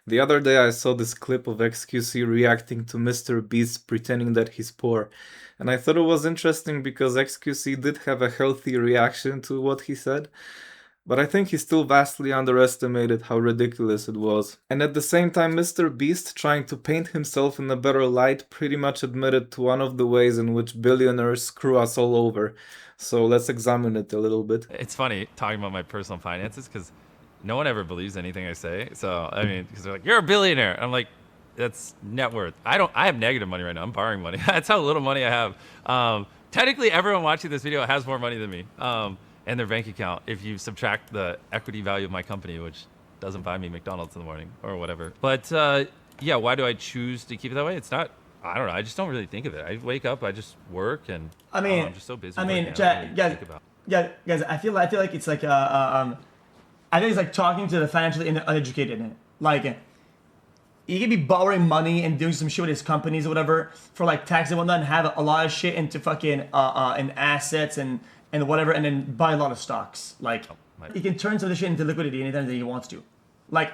The other day I saw this clip of XQC reacting to Mr. Beast pretending that he's poor. And I thought it was interesting because XQC did have a healthy reaction to what he said. But I think he still vastly underestimated how ridiculous it was. And at the same time, Mr. Beast, trying to paint himself in a better light, pretty much admitted to one of the ways in which billionaires screw us all over. So let's examine it a little bit. It's funny talking about my personal finances because no one ever believes anything I say. So, I mean, because they're like, you're a billionaire. I'm like, that's net worth. I have negative money right now. I'm borrowing money. That's how little money I have. Technically, everyone watching this video has more money than me. And their bank account if you subtract the equity value of my company, which doesn't buy me McDonald's in the morning or whatever. But yeah, why do I choose to keep it that way? It's not, I don't know. I just don't really think of it. I wake up, I just work, and I'm just so busy. Guys, I feel like it's like I think it's like talking to the financially uneducated. Like, you can be borrowing money and doing some shit with his companies or whatever for like tax and whatnot, and have a lot of shit into fucking in assets and whatever, and then buy a lot of stocks. Like, he can turn some of the shit into liquidity anytime that he wants to. Like,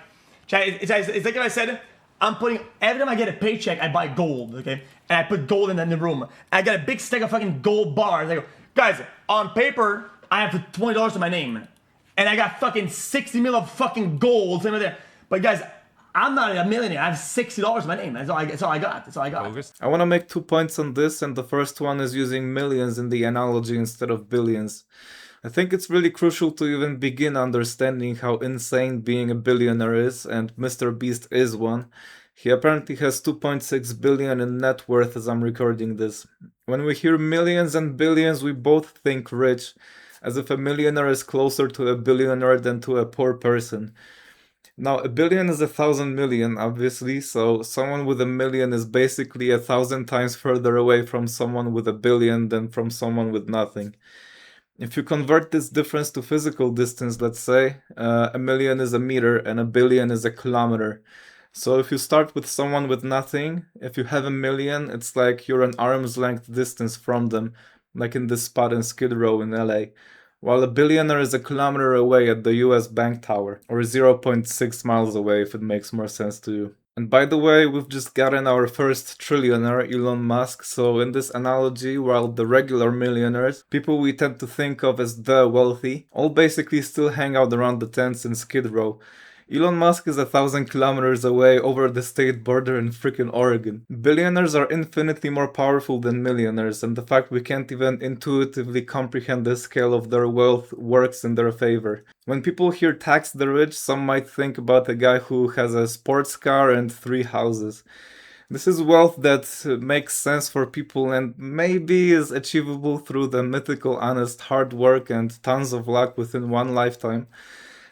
it's like if I said, I'm putting, every time I get a paycheck, I buy gold, okay? And I put gold in the room. I got a big stack of fucking gold bars. I go, guys, on paper, I have $20 to my name. And I got fucking 60 mil of fucking gold sitting right there. But guys, I'm not a millionaire. I have $60 to my name. That's all I got. I want to make 2 points on this, and the first one is using millions in the analogy instead of billions. I think it's really crucial to even begin understanding how insane being a billionaire is, and Mr. Beast is one. He apparently has 2.6 billion in net worth as I'm recording this. When we hear millions and billions, we both think rich, as if a millionaire is closer to a billionaire than to a poor person. Now, a billion is 1,000 million, obviously, so someone with a million is basically 1,000 times further away from someone with a billion than from someone with nothing. If you convert this difference to physical distance, let's say, a million is a meter and a billion is a kilometer. So if you start with someone with nothing, if you have a million, it's like you're an arm's length distance from them, like in this spot in Skid Row in LA. While a billionaire is a kilometer away at the US Bank Tower, or 0.6 miles away if it makes more sense to you. And by the way, we've just gotten our first trillionaire, Elon Musk, so in this analogy, while the regular millionaires, people we tend to think of as the wealthy, all basically still hang out around the tents in Skid Row. Elon Musk is 1,000 kilometers away over the state border in freaking Oregon. Billionaires are infinitely more powerful than millionaires, and the fact we can't even intuitively comprehend the scale of their wealth works in their favor. When people hear tax the rich, some might think about a guy who has a sports car and 3 houses. This is wealth that makes sense for people and maybe is achievable through the mythical honest hard work and tons of luck within one lifetime.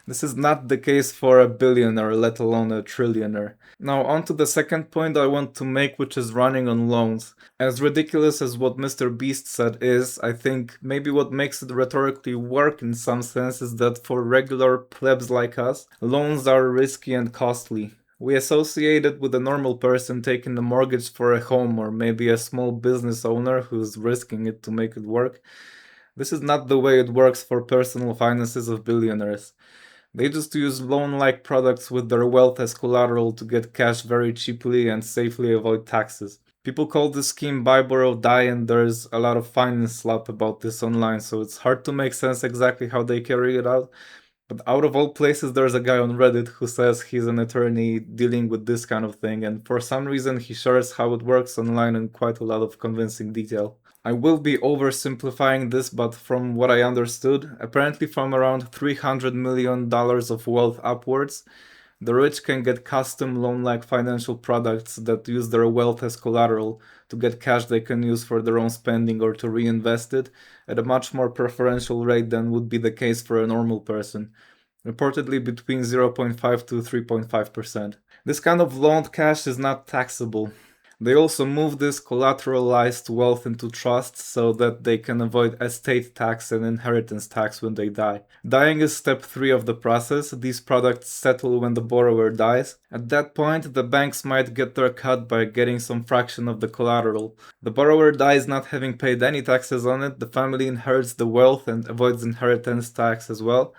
This is not the case for a billionaire, let alone a trillionaire. Now on to the second point I want to make, which is running on loans. As ridiculous as what Mr. Beast said is, I think maybe what makes it rhetorically work in some sense is that for regular plebs like us, loans are risky and costly. We associate it with a normal person taking a mortgage for a home, or maybe a small business owner who's risking it to make it work. This is not the way it works for personal finances of billionaires. They just use loan-like products with their wealth as collateral to get cash very cheaply and safely avoid taxes. People call this scheme buy, borrow, die, and there's a lot of finance slop about this online, so it's hard to make sense exactly how they carry it out. But out of all places, there's a guy on Reddit who says he's an attorney dealing with this kind of thing, and for some reason he shares how it works online in quite a lot of convincing detail. I will be oversimplifying this, but from what I understood, apparently from around $300 million of wealth upwards, the rich can get custom loan-like financial products that use their wealth as collateral to get cash they can use for their own spending or to reinvest it at a much more preferential rate than would be the case for a normal person, reportedly between 0.5 to 3.5%. This kind of loaned cash is not taxable. They also move this collateralized wealth into trusts so that they can avoid estate tax and inheritance tax when they die. Dying is step 3 of the process. These products settle when the borrower dies. At that point, the banks might get their cut by getting some fraction of the collateral. The borrower dies not having paid any taxes on it, the family inherits the wealth and avoids inheritance tax as well.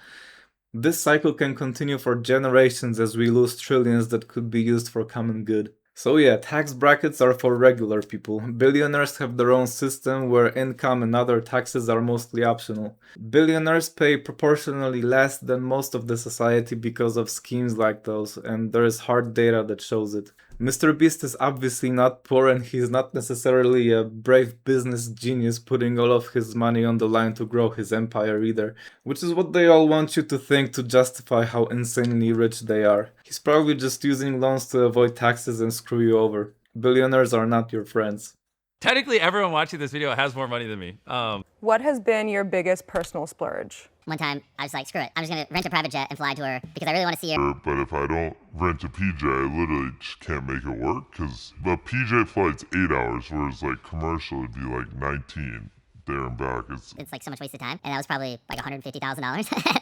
This cycle can continue for generations as we lose trillions that could be used for common good. So yeah, tax brackets are for regular people. Billionaires have their own system where income and other taxes are mostly optional. Billionaires pay proportionally less than most of the society because of schemes like those, and there is hard data that shows it. Mr. Beast is obviously not poor, and he's not necessarily a brave business genius putting all of his money on the line to grow his empire either, which is what they all want you to think to justify how insanely rich they are. He's probably just using loans to avoid taxes and screw you over. Billionaires are not your friends. Technically, everyone watching this video has more money than me. What has been your biggest personal splurge? One time, I was like, screw it. I'm just going to rent a private jet and fly to her because I really want to see her. But if I don't rent a PJ, I literally just can't make it work because the PJ flight's 8 hours, whereas like commercial would be like 19 there and back. It's like so much wasted time. And that was probably like $150,000.